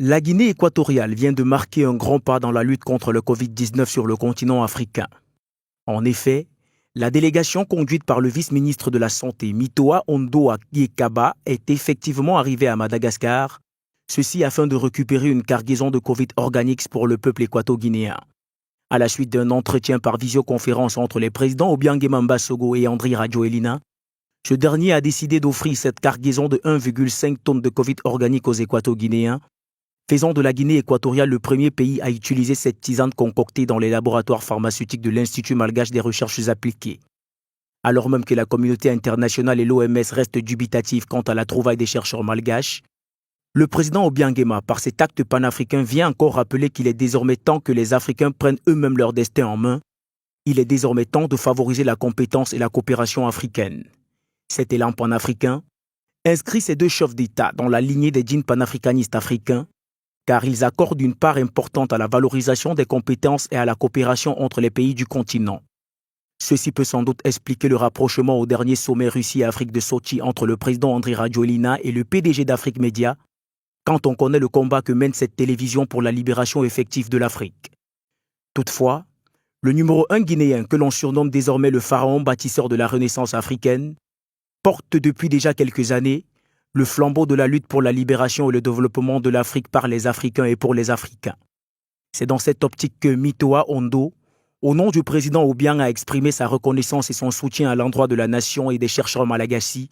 La Guinée équatoriale vient de marquer un grand pas dans la lutte contre le Covid-19 sur le continent africain. En effet, la délégation conduite par le vice-ministre de la Santé, Mitoa Ondo Yekaba, est effectivement arrivée à Madagascar, ceci afin de récupérer une cargaison de Covid organiques pour le peuple équato-guinéen. À la suite d'un entretien par visioconférence entre les présidents Obiang Sogo et Andry Rajoelina, ce dernier a décidé d'offrir cette cargaison de 1,5 tonnes de Covid organique aux équato-guinéens, faisant de la Guinée équatoriale le premier pays à utiliser cette tisane concoctée dans les laboratoires pharmaceutiques de l'Institut malgache des recherches appliquées. Alors même que la communauté internationale et l'OMS restent dubitatives quant à la trouvaille des chercheurs malgaches, le président Obiang, par cet acte panafricain, vient encore rappeler qu'il est désormais temps que les Africains prennent eux-mêmes leur destin en main. Il est désormais temps de favoriser la compétence et la coopération africaine. Cet élan panafricain inscrit ces deux chefs d'État dans la lignée des djinns panafricanistes africains, car ils accordent une part importante à la valorisation des compétences et à la coopération entre les pays du continent. Ceci peut sans doute expliquer le rapprochement au dernier sommet Russie-Afrique de Sochi entre le président Andry Rajoelina et le PDG d'Afrique Média, quand on connaît le combat que mène cette télévision pour la libération effective de l'Afrique. Toutefois, le numéro 1 guinéen, que l'on surnomme désormais le pharaon bâtisseur de la Renaissance africaine, porte depuis déjà quelques années le flambeau de la lutte pour la libération et le développement de l'Afrique par les Africains et pour les Africains. C'est dans cette optique que Mitoa Ondo, au nom du président Obiang, a exprimé sa reconnaissance et son soutien à l'endroit de la nation et des chercheurs malagasy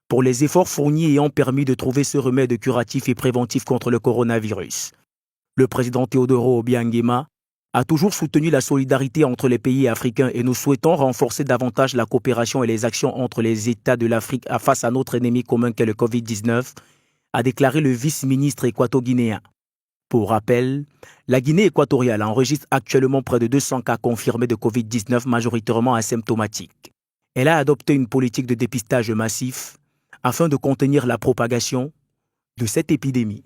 pour les efforts fournis ayant permis de trouver ce remède curatif et préventif contre le coronavirus. Le président Teodoro Obiang Nguema a toujours soutenu la solidarité entre les pays africains et nous souhaitons renforcer davantage la coopération et les actions entre les États de l'Afrique face à notre ennemi commun qu'est le Covid-19, a déclaré le vice-ministre équato-guinéen. Pour rappel, la Guinée équatoriale enregistre actuellement près de 200 cas confirmés de Covid-19 majoritairement asymptomatiques. Elle a adopté une politique de dépistage massif afin de contenir la propagation de cette épidémie.